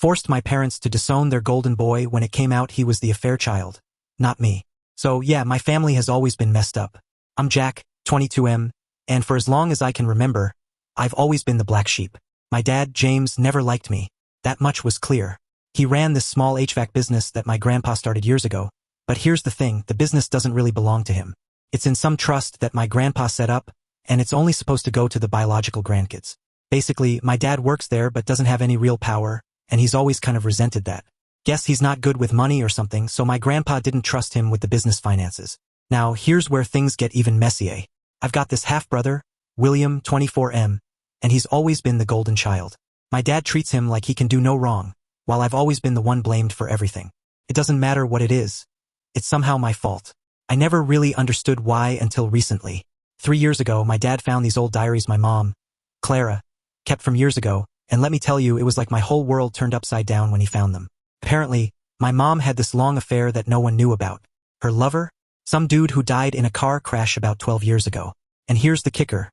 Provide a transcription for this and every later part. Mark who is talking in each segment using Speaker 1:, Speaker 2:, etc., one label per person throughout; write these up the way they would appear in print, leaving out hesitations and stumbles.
Speaker 1: forced my parents to disown their golden boy when it came out he was the affair child, not me. So yeah, my family has always been messed up. I'm Jack, 22M, and for as long as I can remember, I've always been the black sheep. My dad, James, never liked me. That much was clear. He ran this small HVAC business that my grandpa started years ago, but here's the thing, the business doesn't really belong to him. It's in some trust that my grandpa set up, and it's only supposed to go to the biological grandkids. Basically, my dad works there but doesn't have any real power, and he's always kind of resented that. Guess he's not good with money or something, so my grandpa didn't trust him with the business finances. Now, here's where things get even messier. I've got this half-brother, William, 24M, and he's always been the golden child. My dad treats him like he can do no wrong, while I've always been the one blamed for everything. It doesn't matter what it is. It's somehow my fault. I never really understood why until recently. 3 years ago, my dad found these old diaries my mom, Clara, kept from years ago, and let me tell you, it was like my whole world turned upside down when he found them. Apparently, my mom had this long affair that no one knew about. Her lover? Some dude who died in a car crash about 12 years ago. And here's the kicker.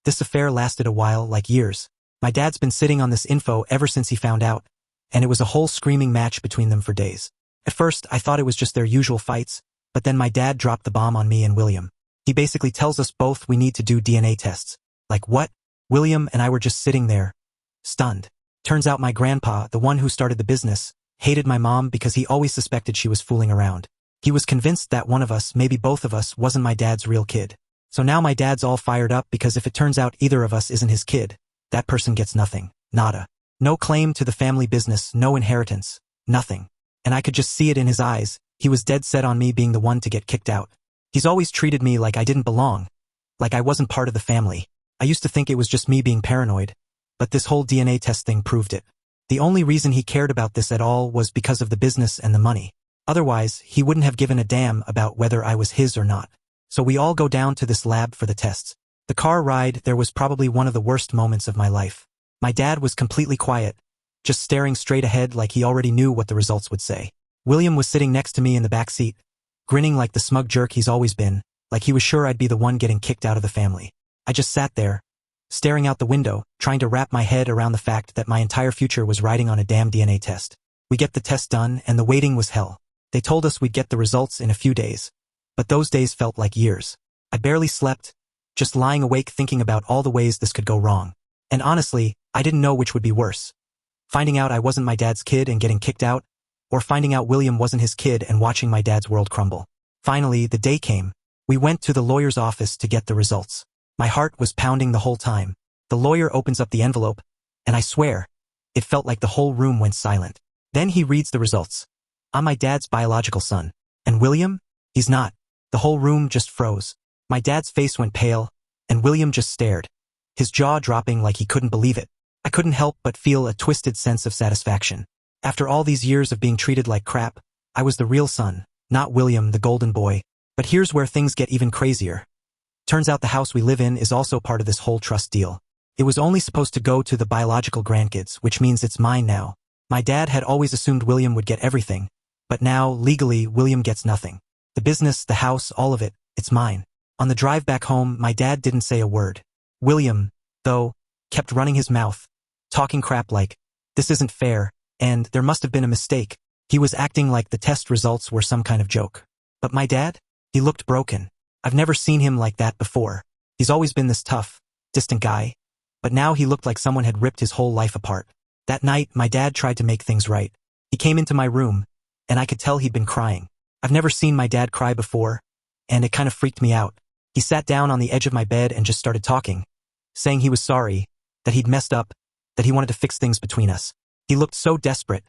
Speaker 1: This affair lasted a while, like years. My dad's been sitting on this info ever since he found out, and it was a whole screaming match between them for days. At first, I thought it was just their usual fights, but then my dad dropped the bomb on me and William. He basically tells us both we need to do DNA tests. Like what? William and I were just sitting there, stunned. Turns out my grandpa, the one who started the business, hated my mom because he always suspected she was fooling around. He was convinced that one of us, maybe both of us, wasn't my dad's real kid. So now my dad's all fired up because if it turns out either of us isn't his kid, that person gets nothing. Nada. No claim to the family business, no inheritance, nothing. And I could just see it in his eyes. He was dead set on me being the one to get kicked out. He's always treated me like I didn't belong, like I wasn't part of the family. I used to think it was just me being paranoid, but this whole DNA test thing proved it. The only reason he cared about this at all was because of the business and the money. Otherwise, he wouldn't have given a damn about whether I was his or not. So we all go down to this lab for the tests. The car ride there was probably one of the worst moments of my life. My dad was completely quiet, just staring straight ahead like he already knew what the results would say. William was sitting next to me in the back seat, grinning like the smug jerk he's always been, like he was sure I'd be the one getting kicked out of the family. I just sat there, staring out the window, trying to wrap my head around the fact that my entire future was riding on a damn DNA test. We get the test done, and the waiting was hell. They told us we'd get the results in a few days, but those days felt like years. I barely slept, just lying awake thinking about all the ways this could go wrong. And honestly, I didn't know which would be worse. Finding out I wasn't my dad's kid and getting kicked out, or finding out William wasn't his kid and watching my dad's world crumble. Finally, the day came. We went to the lawyer's office to get the results. My heart was pounding the whole time. The lawyer opens up the envelope, and I swear, it felt like the whole room went silent. Then he reads the results. I'm my dad's biological son. And William? He's not. The whole room just froze. My dad's face went pale, and William just stared, his jaw dropping like he couldn't believe it. I couldn't help but feel a twisted sense of satisfaction. After all these years of being treated like crap, I was the real son, not William, the golden boy. But here's where things get even crazier. Turns out the house we live in is also part of this whole trust deal. It was only supposed to go to the biological grandkids, which means it's mine now. My dad had always assumed William would get everything, but now, legally, William gets nothing. The business, the house, all of it, it's mine. On the drive back home, my dad didn't say a word. William, though, kept running his mouth, talking crap like, this isn't fair, and there must have been a mistake. He was acting like the test results were some kind of joke. But my dad? He looked broken. I've never seen him like that before. He's always been this tough, distant guy, but now he looked like someone had ripped his whole life apart. That night, my dad tried to make things right. He came into my room, and I could tell he'd been crying. I've never seen my dad cry before, and it kind of freaked me out. He sat down on the edge of my bed and just started talking, saying he was sorry, that he'd messed up, that he wanted to fix things between us. He looked so desperate,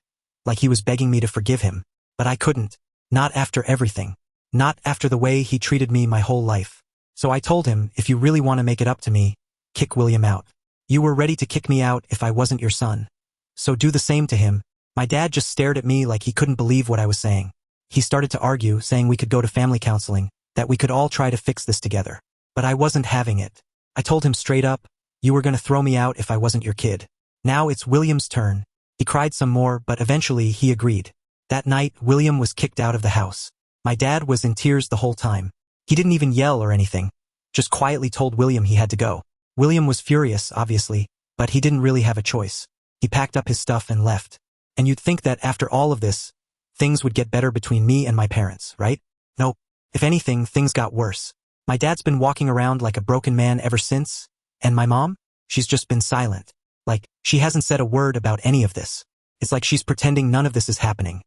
Speaker 1: like he was begging me to forgive him, but I couldn't. Not after everything. Not after the way he treated me my whole life. So I told him, if you really want to make it up to me, kick William out. You were ready to kick me out if I wasn't your son. So do the same to him. My dad just stared at me like he couldn't believe what I was saying. He started to argue, saying we could go to family counseling, that we could all try to fix this together. But I wasn't having it. I told him straight up, you were going to throw me out if I wasn't your kid. Now it's William's turn. He cried some more, but eventually he agreed. That night, William was kicked out of the house. My dad was in tears the whole time. He didn't even yell or anything, just quietly told William he had to go. William was furious, obviously, but he didn't really have a choice. He packed up his stuff and left. And you'd think that after all of this, things would get better between me and my parents, right? Nope. If anything, things got worse. My dad's been walking around like a broken man ever since, and my mom? She's just been silent. Like, she hasn't said a word about any of this. It's like she's pretending none of this is happening,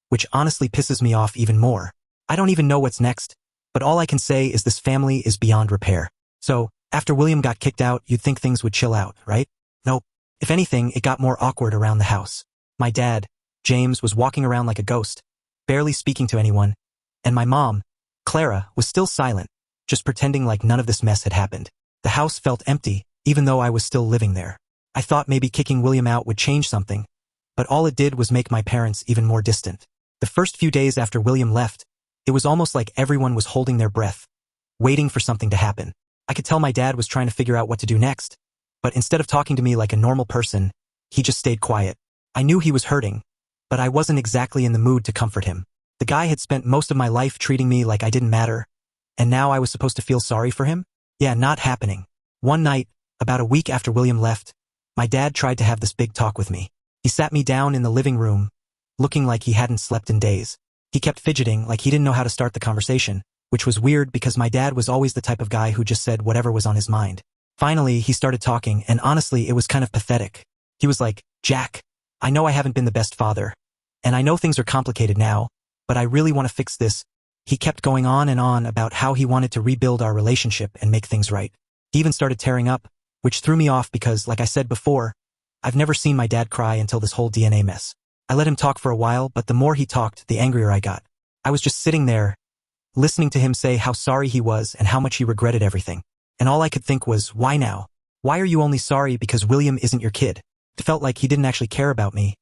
Speaker 1: which honestly pisses me off even more. I don't even know what's next, but all I can say is this family is beyond repair. So, after William got kicked out, you'd think things would chill out, right? Nope. If anything, it got more awkward around the house. My dad, James, was walking around like a ghost, barely speaking to anyone, and my mom, Clara, was still silent, just pretending like none of this mess had happened. The house felt empty, even though I was still living there. I thought maybe kicking William out would change something, but all it did was make my parents even more distant. The first few days after William left, it was almost like everyone was holding their breath, waiting for something to happen. I could tell my dad was trying to figure out what to do next, but instead of talking to me like a normal person, he just stayed quiet. I knew he was hurting, but I wasn't exactly in the mood to comfort him. The guy had spent most of my life treating me like I didn't matter, and now I was supposed to feel sorry for him? Yeah, not happening. One night, about a week after William left, my dad tried to have this big talk with me. He sat me down in the living room, looking like he hadn't slept in days. He kept fidgeting like he didn't know how to start the conversation, which was weird because my dad was always the type of guy who just said whatever was on his mind. Finally, he started talking, and honestly, it was kind of pathetic. He was like, "Jack, I know I haven't been the best father, and I know things are complicated now, but I really want to fix this." He kept going on and on about how he wanted to rebuild our relationship and make things right. He even started tearing up, which threw me off because, like I said before, I've never seen my dad cry until this whole DNA mess. I let him talk for a while, but the more he talked, the angrier I got. I was just sitting there, listening to him say how sorry he was and how much he regretted everything. And all I could think was, why now? Why are you only sorry because William isn't your kid? It felt like he didn't actually care about me,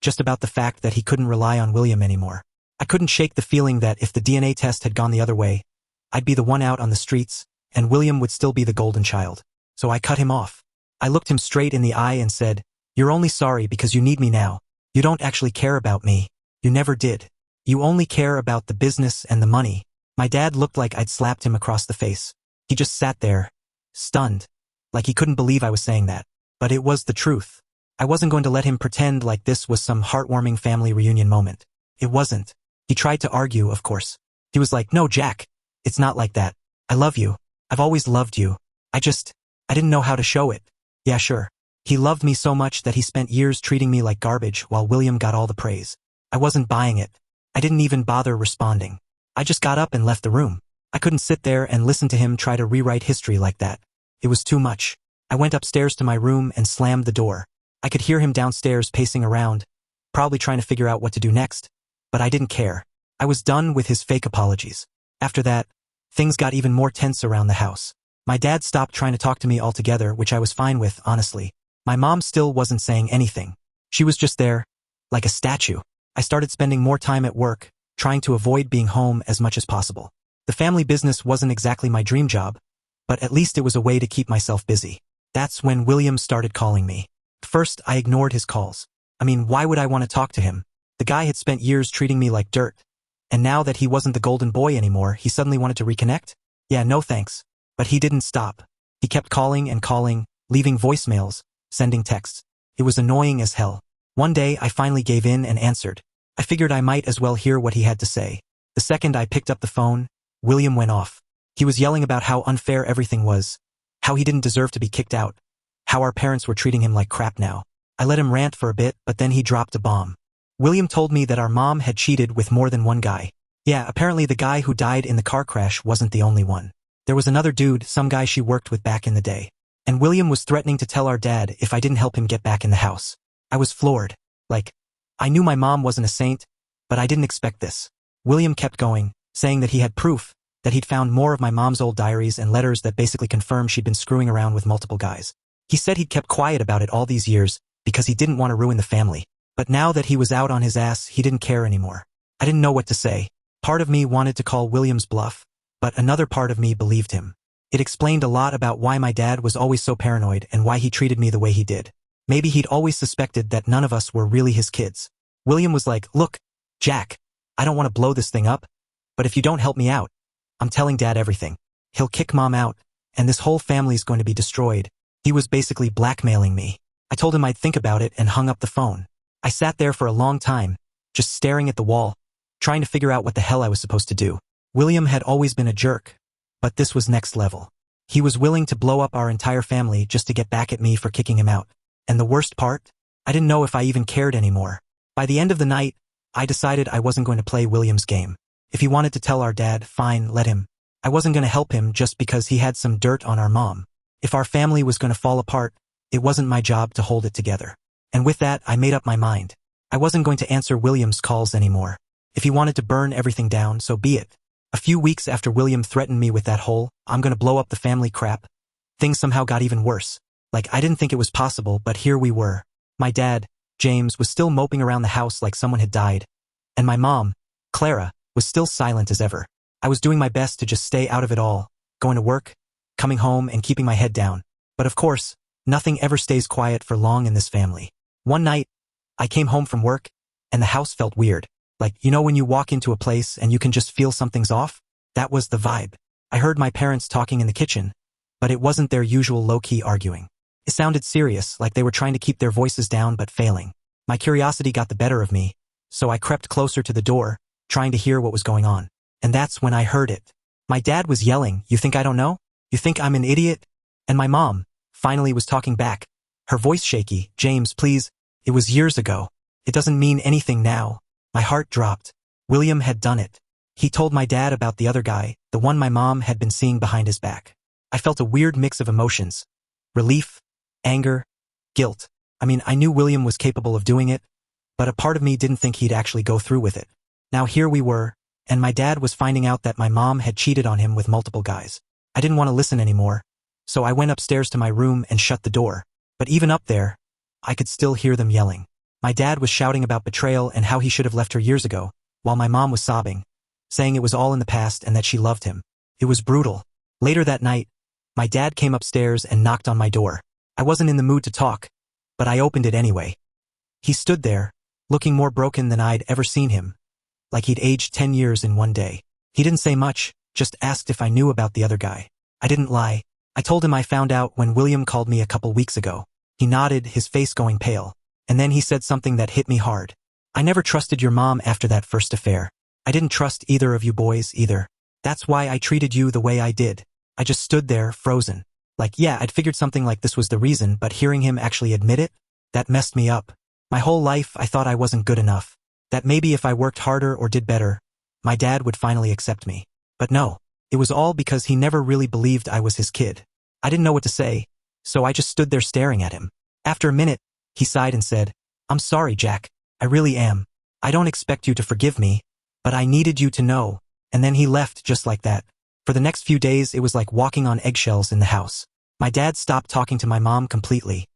Speaker 1: just about the fact that he couldn't rely on William anymore. I couldn't shake the feeling that if the DNA test had gone the other way, I'd be the one out on the streets, and William would still be the golden child. So I cut him off. I looked him straight in the eye and said, "You're only sorry because you need me now. You don't actually care about me. You never did. You only care about the business and the money." My dad looked like I'd slapped him across the face. He just sat there, stunned, like he couldn't believe I was saying that. But it was the truth. I wasn't going to let him pretend like this was some heartwarming family reunion moment. It wasn't. He tried to argue, of course. He was like, "No, Jack, it's not like that. I love you. I've always loved you. I didn't know how to show it." Yeah, sure. He loved me so much that he spent years treating me like garbage while William got all the praise. I wasn't buying it. I didn't even bother responding. I just got up and left the room. I couldn't sit there and listen to him try to rewrite history like that. It was too much. I went upstairs to my room and slammed the door. I could hear him downstairs pacing around, probably trying to figure out what to do next. But I didn't care. I was done with his fake apologies. After that, things got even more tense around the house. My dad stopped trying to talk to me altogether, which I was fine with, honestly. My mom still wasn't saying anything. She was just there, like a statue. I started spending more time at work, trying to avoid being home as much as possible. The family business wasn't exactly my dream job, but at least it was a way to keep myself busy. That's when William started calling me. First, I ignored his calls. I mean, why would I want to talk to him? The guy had spent years treating me like dirt, and now that he wasn't the golden boy anymore, he suddenly wanted to reconnect? Yeah, no thanks. But he didn't stop. He kept calling and calling, leaving voicemails, sending texts. It was annoying as hell. One day, I finally gave in and answered. I figured I might as well hear what he had to say. The second I picked up the phone, William went off. He was yelling about how unfair everything was, how he didn't deserve to be kicked out, how our parents were treating him like crap now. I let him rant for a bit, but then he dropped a bomb. William told me that our mom had cheated with more than one guy. Yeah, apparently the guy who died in the car crash wasn't the only one. There was another dude, some guy she worked with back in the day. And William was threatening to tell our dad if I didn't help him get back in the house. I was floored. Like, I knew my mom wasn't a saint, but I didn't expect this. William kept going, saying that he had proof, that he'd found more of my mom's old diaries and letters that basically confirmed she'd been screwing around with multiple guys. He said he'd kept quiet about it all these years because he didn't want to ruin the family. But now that he was out on his ass, he didn't care anymore. I didn't know what to say. Part of me wanted to call William's bluff, but another part of me believed him. It explained a lot about why my dad was always so paranoid and why he treated me the way he did. Maybe he'd always suspected that none of us were really his kids. William was like, "Look, Jack, I don't want to blow this thing up, but if you don't help me out, I'm telling Dad everything. He'll kick Mom out, and this whole family's going to be destroyed." He was basically blackmailing me. I told him I'd think about it and hung up the phone. I sat there for a long time, just staring at the wall, trying to figure out what the hell I was supposed to do. William had always been a jerk, but this was next level. He was willing to blow up our entire family just to get back at me for kicking him out. And the worst part? I didn't know if I even cared anymore. By the end of the night, I decided I wasn't going to play William's game. If he wanted to tell our dad, fine, let him. I wasn't going to help him just because he had some dirt on our mom. If our family was going to fall apart, it wasn't my job to hold it together. And with that, I made up my mind. I wasn't going to answer William's calls anymore. If he wanted to burn everything down, so be it. A few weeks after William threatened me with that whole, I'm going to blow up the family crap, things somehow got even worse. Like, I didn't think it was possible, but here we were. My dad, James, was still moping around the house like someone had died. And my mom, Clara, was still silent as ever. I was doing my best to just stay out of it all, going to work, coming home, and keeping my head down. But of course, nothing ever stays quiet for long in this family. One night, I came home from work, and the house felt weird. Like, you know when you walk into a place and you can just feel something's off? That was the vibe. I heard my parents talking in the kitchen, but it wasn't their usual low-key arguing. It sounded serious, like they were trying to keep their voices down but failing. My curiosity got the better of me, so I crept closer to the door, trying to hear what was going on. And that's when I heard it. My dad was yelling, "You think I don't know? You think I'm an idiot?" And my mom, finally, was talking back, her voice shaky, "James, please, it was years ago. It doesn't mean anything now." My heart dropped. William had done it. He told my dad about the other guy, the one my mom had been seeing behind his back. I felt a weird mix of emotions. Relief, anger, guilt. I mean, I knew William was capable of doing it, but a part of me didn't think he'd actually go through with it. Now here we were, and my dad was finding out that my mom had cheated on him with multiple guys. I didn't want to listen anymore, so I went upstairs to my room and shut the door. But even up there, I could still hear them yelling. My dad was shouting about betrayal and how he should have left her years ago, while my mom was sobbing, saying it was all in the past and that she loved him. It was brutal. Later that night, my dad came upstairs and knocked on my door. I wasn't in the mood to talk, but I opened it anyway. He stood there, looking more broken than I'd ever seen him, like he'd aged 10 years in one day. He didn't say much, just asked if I knew about the other guy. I didn't lie. I told him I found out when William called me a couple weeks ago. He nodded, his face going pale. And then he said something that hit me hard. "I never trusted your mom after that first affair. I didn't trust either of you boys either. That's why I treated you the way I did." I just stood there, frozen. Like, yeah, I'd figured something like this was the reason, but hearing him actually admit it, that messed me up. My whole life I thought I wasn't good enough. That maybe if I worked harder or did better, my dad would finally accept me. But no, it was all because he never really believed I was his kid. I didn't know what to say, so I just stood there staring at him. After a minute, he sighed and said, "I'm sorry, Jack. I really am. I don't expect you to forgive me, but I needed you to know." And then he left just like that. For the next few days, it was like walking on eggshells in the house. My dad stopped talking to my mom completely.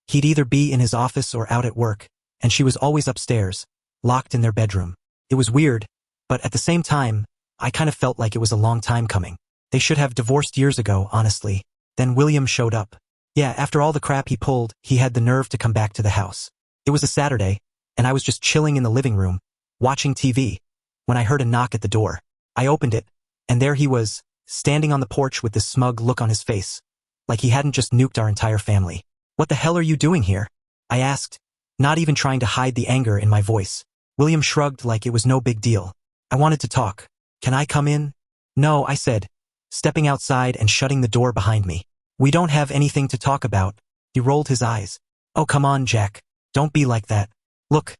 Speaker 1: He'd either be in his office or out at work, and she was always upstairs, locked in their bedroom. It was weird, but at the same time, I kind of felt like it was a long time coming. They should have divorced years ago, honestly. Then William showed up. Yeah, after all the crap he pulled, he had the nerve to come back to the house. It was a Saturday, and I was just chilling in the living room, watching TV, when I heard a knock at the door. I opened it, and there he was, standing on the porch with this smug look on his face, like he hadn't just nuked our entire family. "What the hell are you doing here?" I asked, not even trying to hide the anger in my voice. William shrugged like it was no big deal. "I wanted to talk. Can I come in?" "No," I said, stepping outside and shutting the door behind me. "We don't have anything to talk about." He rolled his eyes. "Oh, come on, Jack. Don't be like that. Look,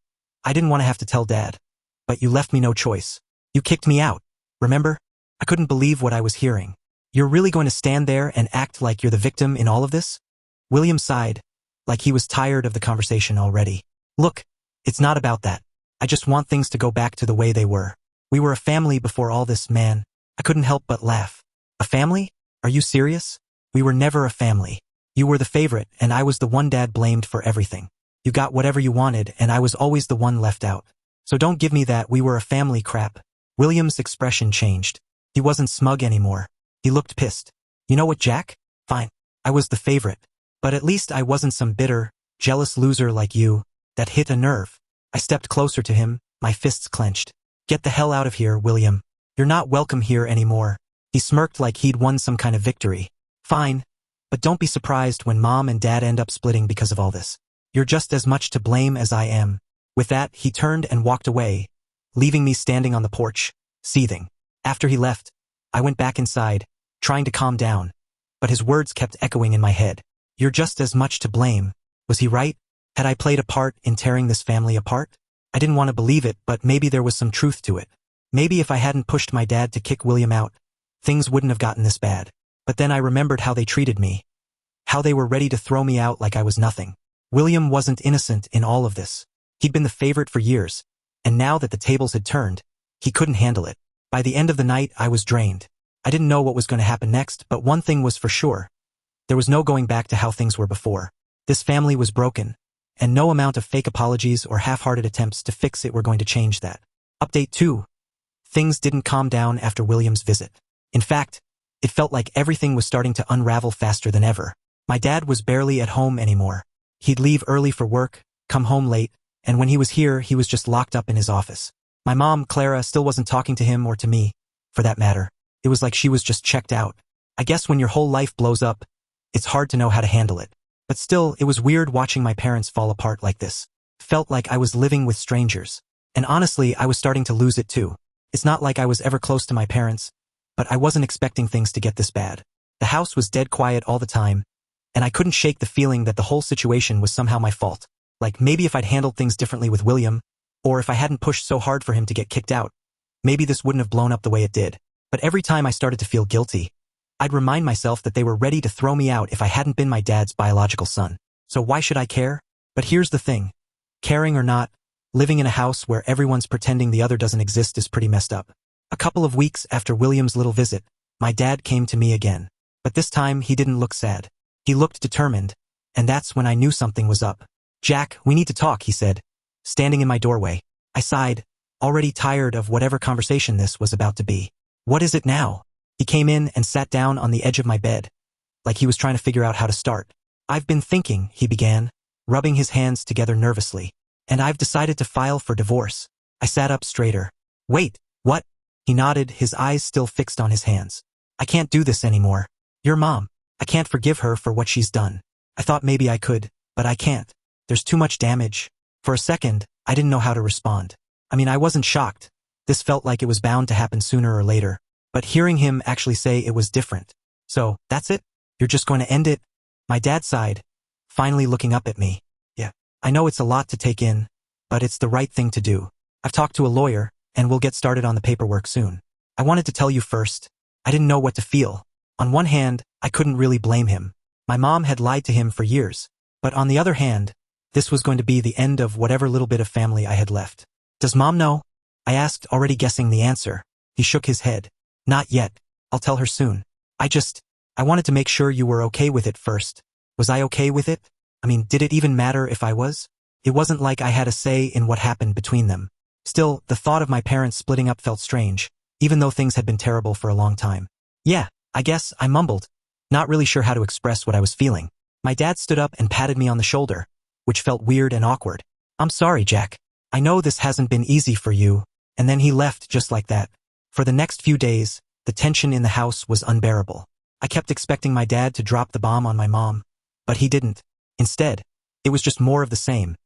Speaker 1: I didn't want to have to tell Dad, but you left me no choice. You kicked me out, remember? I couldn't believe what I was hearing. You're really going to stand there and act like you're the victim in all of this?" William sighed, like he was tired of the conversation already. "Look, it's not about that. I just want things to go back to the way they were. We were a family before all this, man." I couldn't help but laugh. "A family? Are you serious? We were never a family. You were the favorite, and I was the one Dad blamed for everything. You got whatever you wanted, and I was always the one left out. So don't give me that 'we were a family' crap." William's expression changed. He wasn't smug anymore. He looked pissed. "You know what, Jack? Fine. I was the favorite. But at least I wasn't some bitter, jealous loser like you that hit a nerve." I stepped closer to him, my fists clenched. "Get the hell out of here, William. You're not welcome here anymore." He smirked like he'd won some kind of victory. "Fine. But don't be surprised when Mom and Dad end up splitting because of all this. You're just as much to blame as I am." With that, he turned and walked away, leaving me standing on the porch, seething. After he left, I went back inside, trying to calm down, but his words kept echoing in my head. You're just as much to blame. Was he right? Had I played a part in tearing this family apart? I didn't want to believe it, but maybe there was some truth to it. Maybe if I hadn't pushed my dad to kick William out, things wouldn't have gotten this bad. But then I remembered how they treated me. How they were ready to throw me out like I was nothing. William wasn't innocent in all of this. He'd been the favorite for years, and now that the tables had turned, he couldn't handle it. By the end of the night, I was drained. I didn't know what was going to happen next, but one thing was for sure. There was no going back to how things were before. This family was broken, and no amount of fake apologies or half-hearted attempts to fix it were going to change that. Update 2. Things didn't calm down after William's visit. In fact, it felt like everything was starting to unravel faster than ever. My dad was barely at home anymore. He'd leave early for work, come home late, and when he was here, he was just locked up in his office. My mom, Clara, still wasn't talking to him or to me, for that matter. It was like she was just checked out. I guess when your whole life blows up, it's hard to know how to handle it. But still, it was weird watching my parents fall apart like this. Felt like I was living with strangers. And honestly, I was starting to lose it too. It's not like I was ever close to my parents, but I wasn't expecting things to get this bad. The house was dead quiet all the time, and I couldn't shake the feeling that the whole situation was somehow my fault. Like maybe if I'd handled things differently with William, or if I hadn't pushed so hard for him to get kicked out, maybe this wouldn't have blown up the way it did. But every time I started to feel guilty, I'd remind myself that they were ready to throw me out if I hadn't been my dad's biological son. So why should I care? But here's the thing. Caring or not, living in a house where everyone's pretending the other doesn't exist is pretty messed up. A couple of weeks after William's little visit, my dad came to me again. But this time, he didn't look sad. He looked determined, and that's when I knew something was up. Jack, we need to talk, he said, standing in my doorway. I sighed, already tired of whatever conversation this was about to be. What is it now? He came in and sat down on the edge of my bed, like he was trying to figure out how to start. I've been thinking, he began, rubbing his hands together nervously, and I've decided to file for divorce. I sat up straighter. Wait, what? He nodded, his eyes still fixed on his hands. I can't do this anymore. Your mom. I can't forgive her for what she's done. I thought maybe I could, but I can't. There's too much damage. For a second, I didn't know how to respond. I mean, I wasn't shocked. This felt like it was bound to happen sooner or later. But hearing him actually say it was different. So, that's it? You're just going to end it? My dad sighed, finally looking up at me. Yeah, I know it's a lot to take in, but it's the right thing to do. I've talked to a lawyer, and we'll get started on the paperwork soon. I wanted to tell you first. I didn't know what to feel. On one hand, I couldn't really blame him. My mom had lied to him for years. But on the other hand, this was going to be the end of whatever little bit of family I had left. Does mom know? I asked, already guessing the answer. He shook his head. Not yet. I'll tell her soon. I wanted to make sure you were okay with it first. Was I okay with it? I mean, did it even matter if I was? It wasn't like I had a say in what happened between them. Still, the thought of my parents splitting up felt strange, even though things had been terrible for a long time. Yeah, I guess, I mumbled, not really sure how to express what I was feeling. My dad stood up and patted me on the shoulder, which felt weird and awkward. I'm sorry, Jack. I know this hasn't been easy for you. And then he left just like that. For the next few days, the tension in the house was unbearable. I kept expecting my dad to drop the bomb on my mom, but he didn't. Instead, it was just more of the same.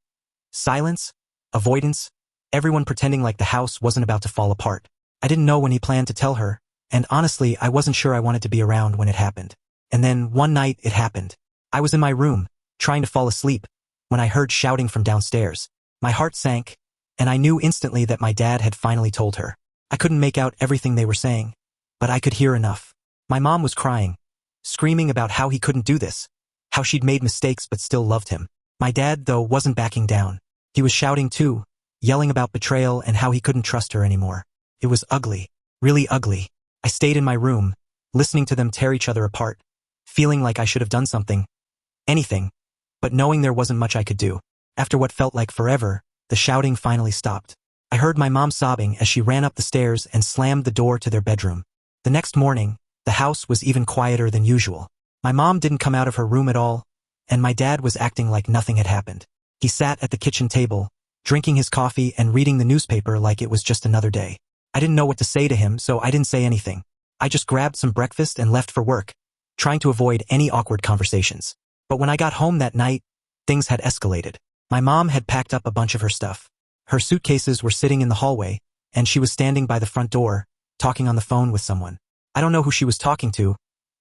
Speaker 1: Silence, avoidance, everyone pretending like the house wasn't about to fall apart. I didn't know when he planned to tell her, and honestly, I wasn't sure I wanted to be around when it happened. And then, one night, it happened. I was in my room, trying to fall asleep, when I heard shouting from downstairs. My heart sank, and I knew instantly that my dad had finally told her. I couldn't make out everything they were saying, but I could hear enough. My mom was crying, screaming about how he couldn't do this, how she'd made mistakes but still loved him. My dad, though, wasn't backing down. He was shouting too, yelling about betrayal and how he couldn't trust her anymore. It was ugly, really ugly. I stayed in my room, listening to them tear each other apart, feeling like I should have done something, anything, but knowing there wasn't much I could do. After what felt like forever, the shouting finally stopped. I heard my mom sobbing as she ran up the stairs and slammed the door to their bedroom. The next morning, the house was even quieter than usual. My mom didn't come out of her room at all, and my dad was acting like nothing had happened. He sat at the kitchen table, drinking his coffee and reading the newspaper like it was just another day. I didn't know what to say to him, so I didn't say anything. I just grabbed some breakfast and left for work, trying to avoid any awkward conversations. But when I got home that night, things had escalated. My mom had packed up a bunch of her stuff. Her suitcases were sitting in the hallway, and she was standing by the front door, talking on the phone with someone. I don't know who she was talking to,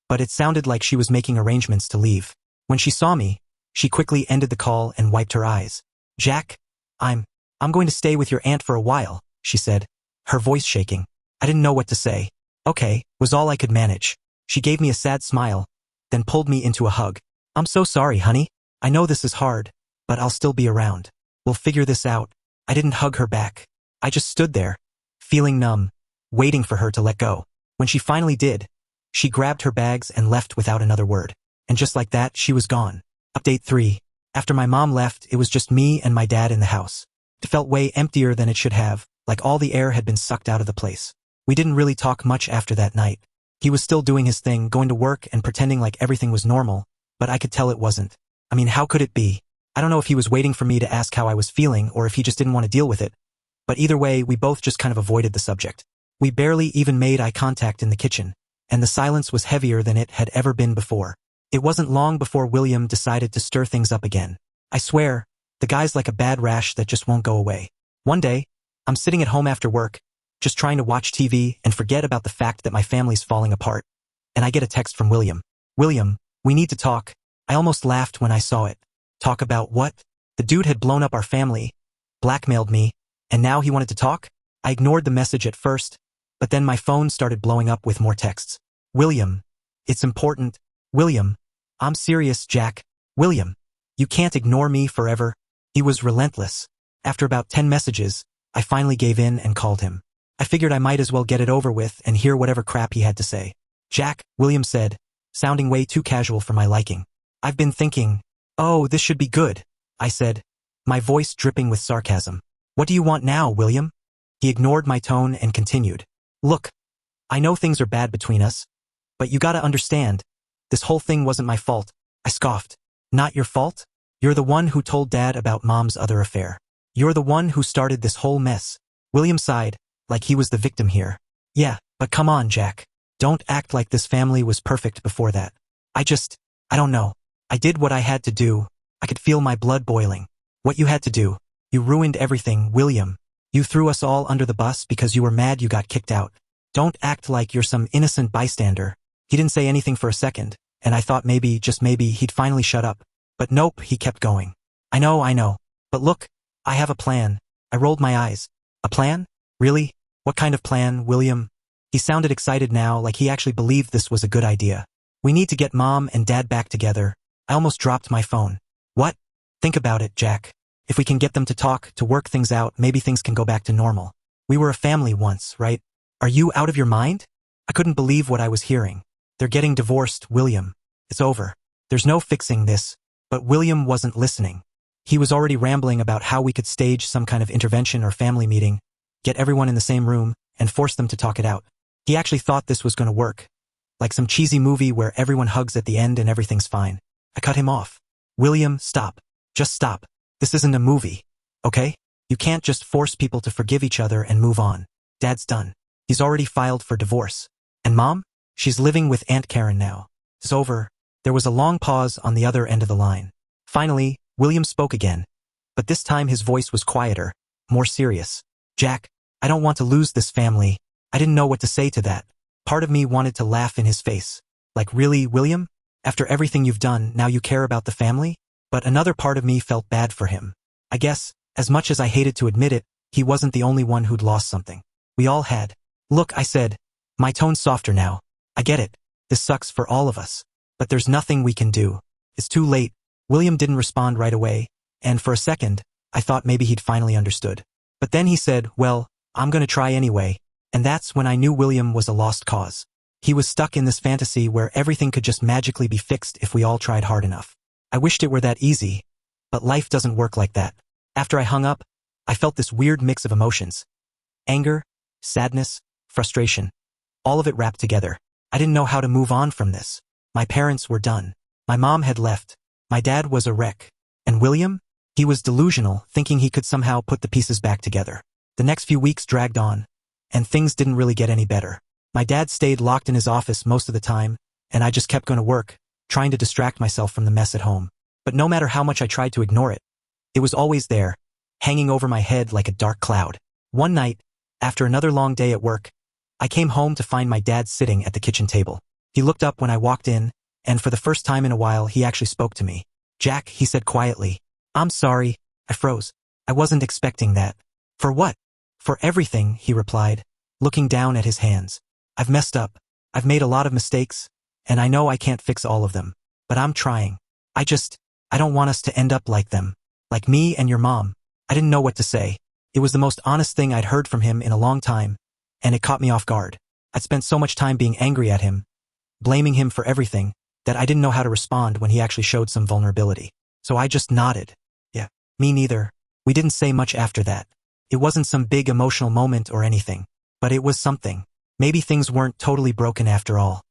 Speaker 1: but it sounded like she was making arrangements to leave. When she saw me, she quickly ended the call and wiped her eyes. Jack, I'm going to stay with your aunt for a while, she said, her voice shaking. I didn't know what to say. Okay, was all I could manage. She gave me a sad smile, then pulled me into a hug. I'm so sorry, honey. I know this is hard, but I'll still be around. We'll figure this out. I didn't hug her back. I just stood there, feeling numb, waiting for her to let go. When she finally did, she grabbed her bags and left without another word. And just like that, she was gone. Update 3. After my mom left, it was just me and my dad in the house. It felt way emptier than it should have, like all the air had been sucked out of the place. We didn't really talk much after that night. He was still doing his thing, going to work and pretending like everything was normal, but I could tell it wasn't. I mean, how could it be? I don't know if he was waiting for me to ask how I was feeling or if he just didn't want to deal with it. But either way, we both just kind of avoided the subject. We barely even made eye contact in the kitchen, and the silence was heavier than it had ever been before. It wasn't long before William decided to stir things up again. I swear, the guy's like a bad rash that just won't go away. One day, I'm sitting at home after work, just trying to watch TV and forget about the fact that my family's falling apart. And I get a text from William. William, we need to talk. I almost laughed when I saw it. Talk about what? The dude had blown up our family, blackmailed me, and now he wanted to talk? I ignored the message at first, but then my phone started blowing up with more texts. William, it's important. William, I'm serious, Jack. William, you can't ignore me forever. He was relentless. After about 10 messages, I finally gave in and called him. I figured I might as well get it over with and hear whatever crap he had to say. Jack, William said, sounding way too casual for my liking. I've been thinking, oh, this should be good, I said, my voice dripping with sarcasm. What do you want now, William? He ignored my tone and continued. Look, I know things are bad between us, but you gotta understand, this whole thing wasn't my fault. I scoffed. Not your fault? You're the one who told Dad about Mom's other affair. You're the one who started this whole mess. William sighed, like he was the victim here. Yeah, but come on, Jack. Don't act like this family was perfect before that. I don't know. I did what I had to do. I could feel my blood boiling. What you had to do. You ruined everything, William. You threw us all under the bus because you were mad you got kicked out. Don't act like you're some innocent bystander. He didn't say anything for a second, and I thought maybe, just maybe, he'd finally shut up. But nope, he kept going. I know. But look, I have a plan. I rolled my eyes. A plan? Really? What kind of plan, William? He sounded excited now, like he actually believed this was a good idea. We need to get Mom and Dad back together. I almost dropped my phone. What? Think about it, Jack. If we can get them to talk, to work things out, maybe things can go back to normal. We were a family once, right? Are you out of your mind? I couldn't believe what I was hearing. They're getting divorced, William. It's over. There's no fixing this. But William wasn't listening. He was already rambling about how we could stage some kind of intervention or family meeting, get everyone in the same room, and force them to talk it out. He actually thought this was going to work. Like some cheesy movie where everyone hugs at the end and everything's fine. I cut him off. William, stop. Just stop. This isn't a movie, okay? You can't just force people to forgive each other and move on. Dad's done. He's already filed for divorce. And Mom? She's living with Aunt Karen now. It's over. There was a long pause on the other end of the line. Finally, William spoke again. But this time his voice was quieter, more serious. Jack, I don't want to lose this family. I didn't know what to say to that. Part of me wanted to laugh in his face. Like, really, William? After everything you've done, now you care about the family? But another part of me felt bad for him. I guess, as much as I hated to admit it, he wasn't the only one who'd lost something. We all had. Look, I said, my tone softer now. I get it. This sucks for all of us. But there's nothing we can do. It's too late. William didn't respond right away, and for a second, I thought maybe he'd finally understood. But then he said, well, I'm gonna try anyway. And that's when I knew William was a lost cause. He was stuck in this fantasy where everything could just magically be fixed if we all tried hard enough. I wished it were that easy, but life doesn't work like that. After I hung up, I felt this weird mix of emotions. Anger, sadness, frustration. All of it wrapped together. I didn't know how to move on from this. My parents were done. My mom had left. My dad was a wreck. And William? He was delusional, thinking he could somehow put the pieces back together. The next few weeks dragged on, and things didn't really get any better. My dad stayed locked in his office most of the time, and I just kept going to work, trying to distract myself from the mess at home. But no matter how much I tried to ignore it, it was always there, hanging over my head like a dark cloud. One night, after another long day at work, I came home to find my dad sitting at the kitchen table. He looked up when I walked in, and for the first time in a while he actually spoke to me. "Jack," he said quietly. "I'm sorry." I froze. I wasn't expecting that. "For what?" "For everything," he replied, looking down at his hands. "I've messed up. I've made a lot of mistakes, and I know I can't fix all of them. But I'm trying. I don't want us to end up like them. Like me and your mom." I didn't know what to say. It was the most honest thing I'd heard from him in a long time, and it caught me off guard. I'd spent so much time being angry at him, blaming him for everything, that I didn't know how to respond when he actually showed some vulnerability. So I just nodded. "Yeah, me neither." We didn't say much after that. It wasn't some big emotional moment or anything, but it was something. Maybe things weren't totally broken after all.